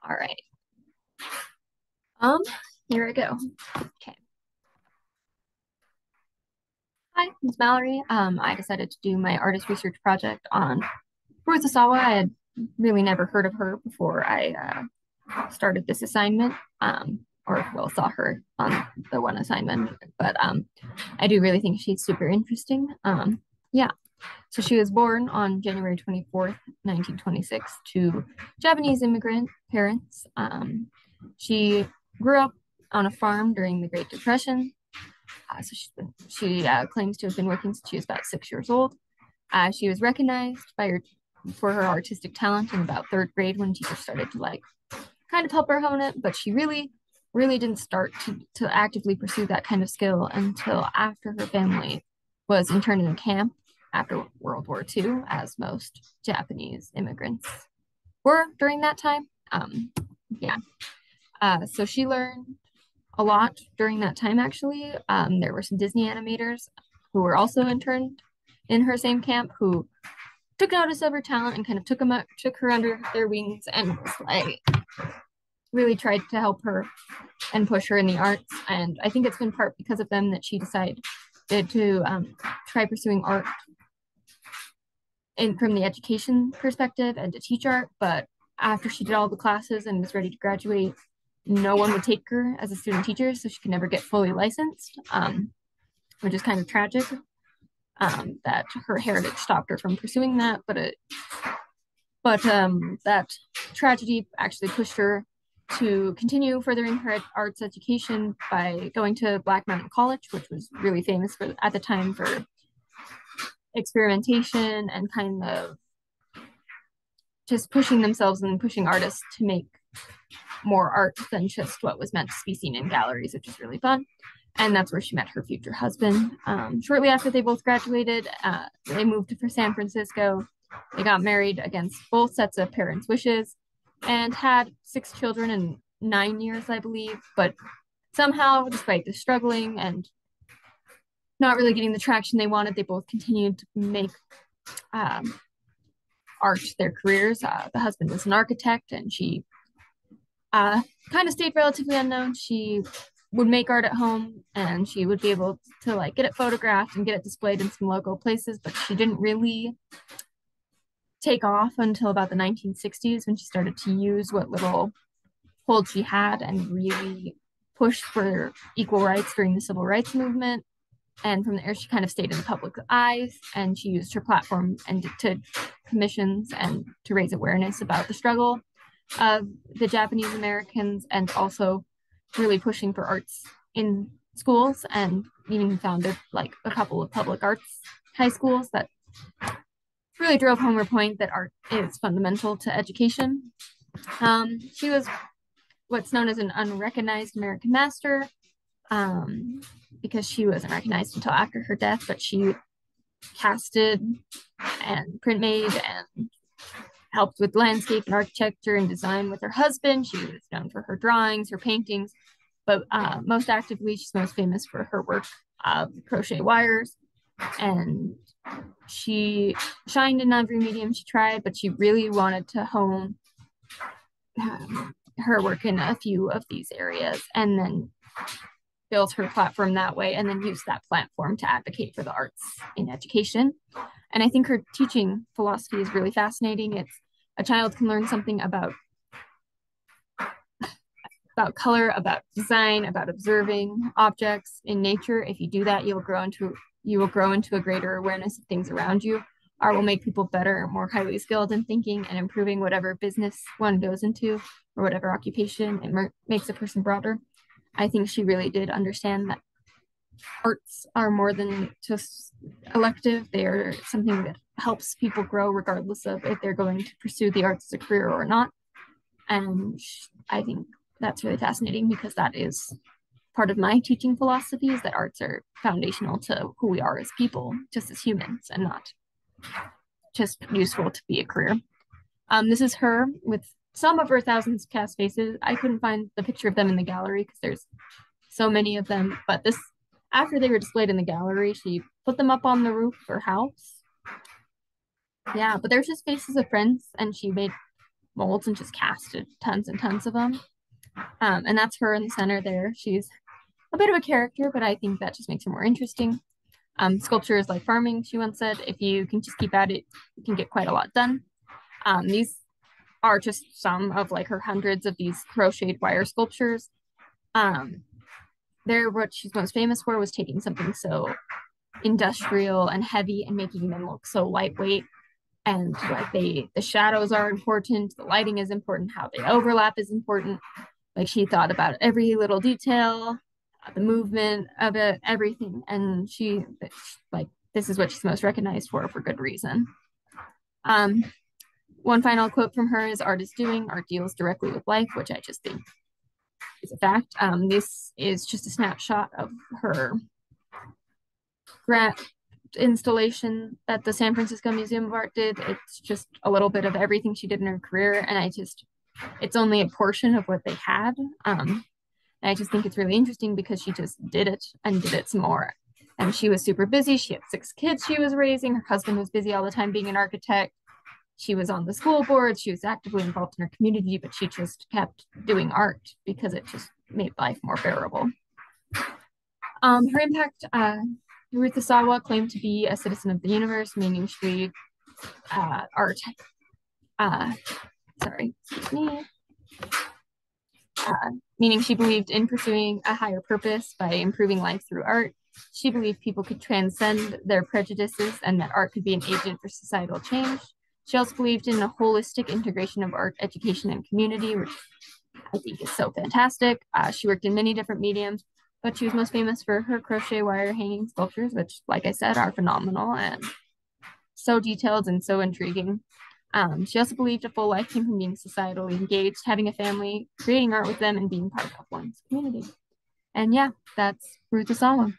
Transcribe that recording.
All right. Um, Here I go. Okay. Hi, it's Mallory. I decided to do my artist research project on Ruth Asawa. I had really never heard of her before I started this assignment, or well, saw her on the one assignment. But I do really think she's super interesting. Yeah. So she was born on January 24th, 1926, to Japanese immigrant parents. She grew up on a farm during the Great Depression. So she claims to have been working since she was about 6 years old. She was recognized by her for her artistic talent in about third grade when teachers started to like kind of help her hone it, but she really didn't start to actively pursue that kind of skill until after her family was interned in a camp after World War II, as most Japanese immigrants were during that time. Yeah. So she learned a lot during that time, actually. There were some Disney animators who were also interned in her same camp who took notice of her talent and kind of took her under their wings and was like really tried to help her and push her in the arts. And I think it's been part because of them that she decided to try pursuing art from the education perspective and to teach art. But after she did all the classes and was ready to graduate, no one would take her as a student teacher, so she could never get fully licensed, which is kind of tragic. That her heritage stopped her from pursuing that, but that tragedy actually pushed her to continue furthering her arts education by going to Black Mountain College, which was really famous for at the time for experimentation and kind of just pushing themselves and pushing artists to make more art than just what was meant to be seen in galleries, which is really fun. And that's where she met her future husband. Shortly after they both graduated, they moved to San Francisco. They got married against both sets of parents' wishes and had 6 children in 9 years, I believe. But somehow, despite the struggling and not really getting the traction they wanted, they both continued to make um, art their careers. The husband was an architect, and she kind of stayed relatively unknown. She would make art at home, and she would be able to like get it photographed and get it displayed in some local places, but she didn't really take off until about the 1960s when she started to use what little hold she had and really push for equal rights during the civil rights movement. And from there, she kind of stayed in the public eyes, and she used her platform and to commissions and to raise awareness about the struggle of the Japanese Americans, and also really pushing for arts in schools, and even founded like a couple of public arts high schools that really drove home her point that art is fundamental to education. She was what's known as an unrecognized American master, um, because she wasn't recognized until after her death, but she casted and print made and helped with landscape and architecture and design with her husband. She was known for her drawings, her paintings, but most actively, she's most famous for her work of crochet wires. And she shined in every medium she tried, but she really wanted to hone her work in a few of these areas and then built her platform that way and then used that platform to advocate for the arts in education. And I think her teaching philosophy is really fascinating. It's a child can learn something about color, about design, about observing objects in nature. If you do that, you will grow into a greater awareness of things around you. Art will make people better, more highly skilled in thinking and improving whatever business one goes into or whatever occupation. It makes a person broader. I think she really did understand that arts are more than just elective. They are something that helps people grow regardless of if they're going to pursue the arts as a career or not. And I think that's really fascinating because that is part of my teaching philosophy, is that arts are foundational to who we are as people, just as humans, and not just useful to be a career. This is her with some of her thousands of cast faces. I couldn't find the picture of them in the gallery because there's so many of them. But this, after they were displayed in the gallery, she put them up on the roof of her house. Yeah, but there's just faces of friends, and she made molds and just casted tons and tons of them. And that's her in the center there. She's a bit of a character, but I think that just makes her more interesting. Sculpture is like farming, she once said. If you can just keep at it, you can get quite a lot done. These are just some of like her hundreds of these crocheted wire sculptures. What she's most famous for was taking something so industrial and heavy and making them look so lightweight. And like the shadows are important, the lighting is important, how they overlap is important. Like she thought about every little detail, the movement of it, everything. And she like this is what she's most recognized for good reason. One final quote from her is, "Art is doing, art deals directly with life," which I just think is a fact. This is just a snapshot of her grant installation that the San Francisco Museum of Art did. It's just a little bit of everything she did in her career, and it's only a portion of what they had. And I just think it's really interesting because she just did it and did it some more. And she was super busy. She had 6 kids she was raising. Her husband was busy all the time being an architect. She was on the school board. She was actively involved in her community, but she just kept doing art because it just made life more bearable. Her impact, Ruth Asawa claimed to be a citizen of the universe, meaning she believed meaning she believed in pursuing a higher purpose by improving life through art. She believed people could transcend their prejudices and that art could be an agent for societal change. She also believed in a holistic integration of art, education, and community, which I think is so fantastic. She worked in many different mediums, but she was most famous for her crochet wire hanging sculptures, which, like I said, are phenomenal and so detailed and so intriguing. She also believed a full life came from being societally engaged, having a family, creating art with them, and being part of one's community. And yeah, that's Ruth Asawa.